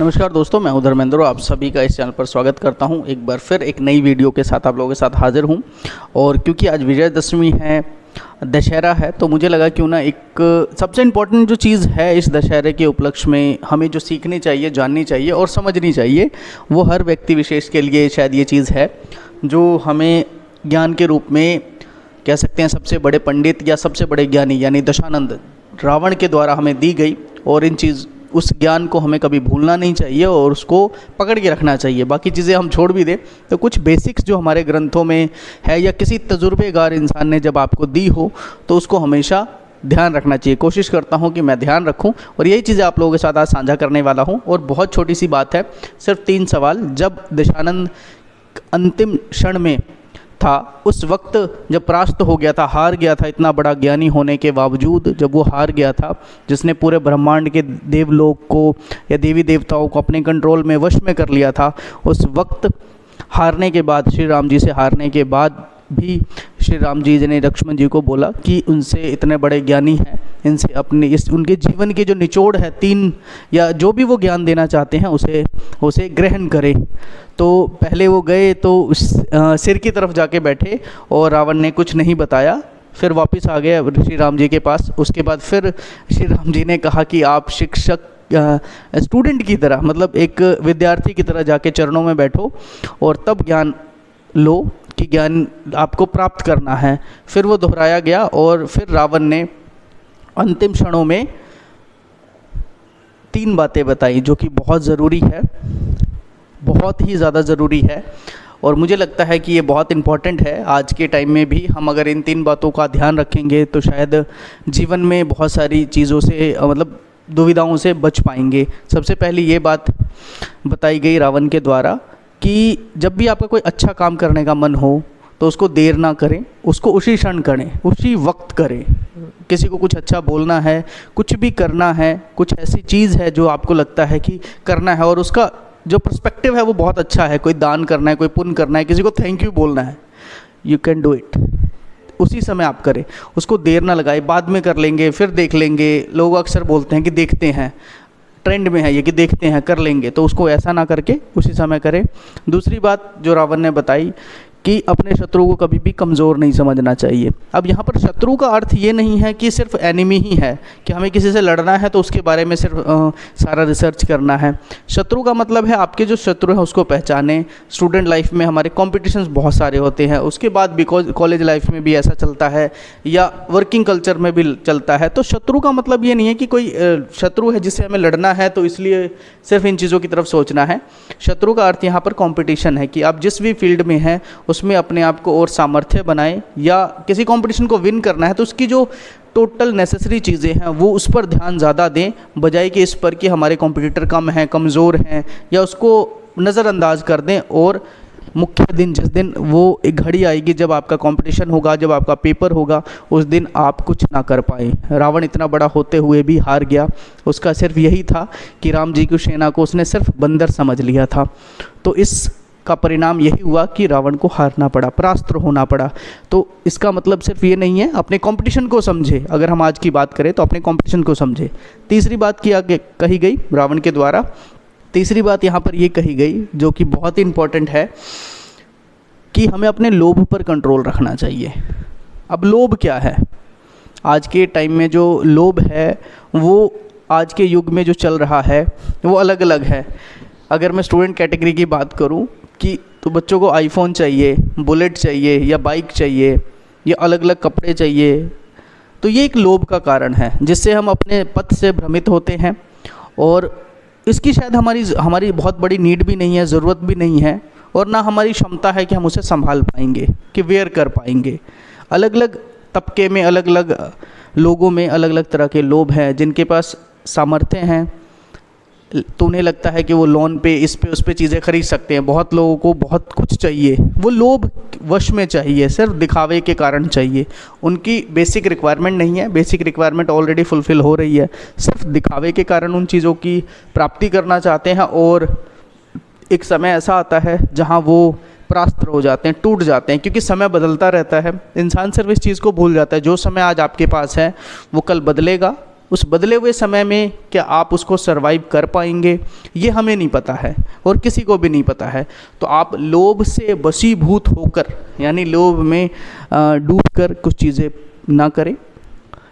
नमस्कार दोस्तों, मैं हूं धर्मेंद्र और आप सभी का इस चैनल पर स्वागत करता हूं। एक बार फिर एक नई वीडियो के साथ आप लोगों के साथ हाजिर हूं। और क्योंकि आज विजयदशमी है, दशहरा है, तो मुझे लगा क्यों ना एक सबसे इम्पोर्टेंट जो चीज़ है इस दशहरे के उपलक्ष्य में हमें जो सीखनी चाहिए, जाननी चाहिए और समझनी चाहिए, वो हर व्यक्ति विशेष के लिए शायद ये चीज़ है जो हमें ज्ञान के रूप में कह सकते हैं सबसे बड़े पंडित या सबसे बड़े ज्ञानी यानी दशानंद रावण के द्वारा हमें दी गई। और उस ज्ञान को हमें कभी भूलना नहीं चाहिए और उसको पकड़ के रखना चाहिए। बाकी चीज़ें हम छोड़ भी दें तो कुछ बेसिक्स जो हमारे ग्रंथों में है या किसी तजुर्बेगार इंसान ने जब आपको दी हो तो उसको हमेशा ध्यान रखना चाहिए। कोशिश करता हूं कि मैं ध्यान रखूं और यही चीज़ें आप लोगों के साथ आज साझा करने वाला हूं। और बहुत छोटी सी बात है, सिर्फ 3 सवाल। जब दशानंद अंतिम क्षण में था, उस वक्त जब परास्त हो गया था, हार गया था, इतना बड़ा ज्ञानी होने के बावजूद जब वो हार गया था, जिसने पूरे ब्रह्मांड के देवलोक को या देवी देवताओं को अपने कंट्रोल में वश में कर लिया था, उस वक्त हारने के बाद, श्री राम जी से हारने के बाद भी श्री राम जी ने लक्ष्मण जी को बोला कि उनसे इतने बड़े ज्ञानी हैं, इनसे अपने उनके जीवन के जो निचोड़ है 3 या जो भी वो ज्ञान देना चाहते हैं उसे ग्रहण करें। तो पहले वो गए तो सिर की तरफ जाके बैठे और रावण ने कुछ नहीं बताया, फिर वापस आ गए श्री राम जी के पास। उसके बाद फिर श्री राम जी ने कहा कि आप शिक्षक स्टूडेंट की तरह, मतलब एक विद्यार्थी की तरह जाके चरणों में बैठो और तब ज्ञान लो कि ज्ञान आपको प्राप्त करना है। फिर वो दोहराया गया और फिर रावण ने अंतिम क्षणों में 3 बातें बताई जो कि बहुत ज़रूरी है, बहुत ही ज़्यादा ज़रूरी है। और मुझे लगता है कि ये बहुत इम्पॉर्टेंट है आज के टाइम में भी। हम अगर इन 3 बातों का ध्यान रखेंगे तो शायद जीवन में बहुत सारी चीज़ों से मतलब दुविधाओं से बच पाएंगे। सबसे पहली ये बात बताई गई रावण के द्वारा कि जब भी आपका कोई अच्छा काम करने का मन हो तो उसको देर ना करें, उसको उसी क्षण करें, उसी वक्त करें। किसी को कुछ अच्छा बोलना है, कुछ भी करना है, कुछ ऐसी चीज़ है जो आपको लगता है कि करना है और उसका जो पर्सपेक्टिव है वो बहुत अच्छा है, कोई दान करना है, कोई पुण्य करना है, किसी को थैंक यू बोलना है, यू कैन डू इट, उसी समय आप करें। उसको देर ना लगाए, बाद में कर लेंगे, फिर देख लेंगे। लोग अक्सर बोलते हैं कि देखते हैं, ट्रेंड में है ये कि देखते हैं, कर लेंगे, तो उसको ऐसा ना करके उसी समय करें। दूसरी बात जो रावण ने बताई कि अपने शत्रु को कभी भी कमज़ोर नहीं समझना चाहिए। अब यहाँ पर शत्रु का अर्थ ये नहीं है कि सिर्फ एनिमी ही है, कि हमें किसी से लड़ना है तो उसके बारे में सिर्फ सारा रिसर्च करना है। शत्रु का मतलब है आपके जो शत्रु हैं उसको पहचानें। स्टूडेंट लाइफ में हमारे कॉम्पिटिशन्स बहुत सारे होते हैं, उसके बाद भी कॉलेज लाइफ में भी ऐसा चलता है या वर्किंग कल्चर में भी चलता है। तो शत्रु का मतलब ये नहीं है कि कोई शत्रु है जिससे हमें लड़ना है तो इसलिए सिर्फ इन चीज़ों की तरफ सोचना है। शत्रु का अर्थ यहाँ पर कॉम्पिटिशन है कि आप जिस भी फील्ड में हैं उसमें अपने आप को और सामर्थ्य बनाएं, या किसी कंपटीशन को विन करना है तो उसकी जो टोटल नेसेसरी चीज़ें हैं वो उस पर ध्यान ज़्यादा दें, बजाय कि इस पर कि हमारे कॉम्पिटिटर कम हैं, कमज़ोर हैं, या उसको नज़रअंदाज कर दें। और मुख्य दिन जिस दिन वो एक घड़ी आएगी जब आपका कंपटीशन होगा, जब आपका पेपर होगा, उस दिन आप कुछ ना कर पाए। रावण इतना बड़ा होते हुए भी हार गया, उसका सिर्फ यही था कि राम जी की सेना को उसने सिर्फ बंदर समझ लिया था। तो इस का परिणाम यही हुआ कि रावण को हारना पड़ा, परास्त होना पड़ा। तो इसका मतलब सिर्फ ये नहीं है, अपने कंपटीशन को समझे। अगर हम आज की बात करें तो अपने कंपटीशन को समझे। तीसरी बात की आगे कही गई रावण के द्वारा, तीसरी बात यहाँ पर ये कही गई जो कि बहुत ही इम्पोर्टेंट है कि हमें अपने लोभ पर कंट्रोल रखना चाहिए। अब लोभ क्या है? आज के टाइम में जो लोभ है वो आज के युग में जो चल रहा है वो अलग अलग है। अगर मैं स्टूडेंट कैटेगरी की बात करूं कि तो बच्चों को आईफोन चाहिए, बुलेट चाहिए या बाइक चाहिए या अलग अलग कपड़े चाहिए, तो ये एक लोभ का कारण है जिससे हम अपने पथ से भ्रमित होते हैं। और इसकी शायद हमारी बहुत बड़ी नीड भी नहीं है, ज़रूरत भी नहीं है, और ना हमारी क्षमता है कि हम उसे संभाल पाएंगे, कि वेयर कर पाएंगे। अलग अलग तबके में, अलग अलग लोगों में अलग अलग तरह के लोभ हैं। जिनके पास सामर्थ्य हैं तो उन्हें लगता है कि वो लोन पे, इस पे, उस पे चीज़ें खरीद सकते हैं। बहुत लोगों को बहुत कुछ चाहिए, वो लोभ वश में चाहिए, सिर्फ दिखावे के कारण चाहिए। उनकी बेसिक रिक्वायरमेंट नहीं है, बेसिक रिक्वायरमेंट ऑलरेडी फुलफ़िल हो रही है, सिर्फ दिखावे के कारण उन चीज़ों की प्राप्ति करना चाहते हैं। और एक समय ऐसा आता है जहाँ वो परास्त हो जाते हैं, टूट जाते हैं, क्योंकि समय बदलता रहता है। इंसान सिर्फ इस चीज़ को भूल जाता है जो समय आज आपके पास है वो कल बदलेगा, उस बदले हुए समय में क्या आप उसको सरवाइव कर पाएंगे, ये हमें नहीं पता है और किसी को भी नहीं पता है। तो आप लोभ से वशीभूत होकर, यानी लोभ में डूबकर कुछ चीज़ें ना करें।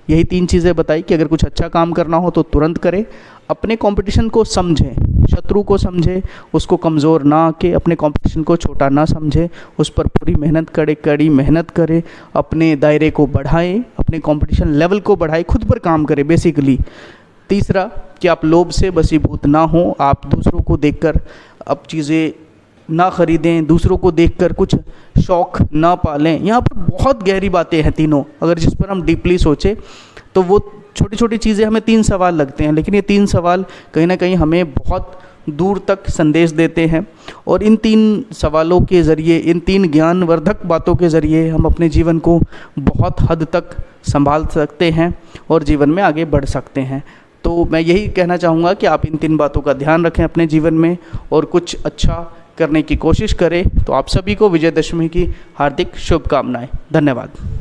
यही 3 चीज़ें बताई कि अगर कुछ अच्छा काम करना हो तो तुरंत करें, अपने कंपटीशन को समझें, शत्रु को समझें, उसको कमज़ोर ना आके, अपने कंपटीशन को छोटा ना समझें, उस पर पूरी मेहनत करें, कड़ी मेहनत करें, अपने दायरे को बढ़ाएं, अपने कंपटीशन लेवल को बढ़ाएं, खुद पर काम करें बेसिकली। तीसरा कि आप लोभ से वशीभूत ना हो, आप दूसरों को देखकर अब चीज़ें ना खरीदें, दूसरों को देखकर कुछ शौक़ ना पालें। यहाँ पर बहुत गहरी बातें हैं तीनों, अगर जिस पर हम डीपली सोचें तो वो छोटी छोटी चीज़ें हमें 3 सवाल लगते हैं, लेकिन ये 3 सवाल कहीं ना कहीं हमें बहुत दूर तक संदेश देते हैं। और इन 3 सवालों के ज़रिए, इन 3 ज्ञानवर्धक बातों के ज़रिए हम अपने जीवन को बहुत हद तक संभाल सकते हैं और जीवन में आगे बढ़ सकते हैं। तो मैं यही कहना चाहूँगा कि आप इन 3 बातों का ध्यान रखें अपने जीवन में और कुछ अच्छा करने की कोशिश करें। तो आप सभी को विजयदशमी की हार्दिक शुभकामनाएं। धन्यवाद।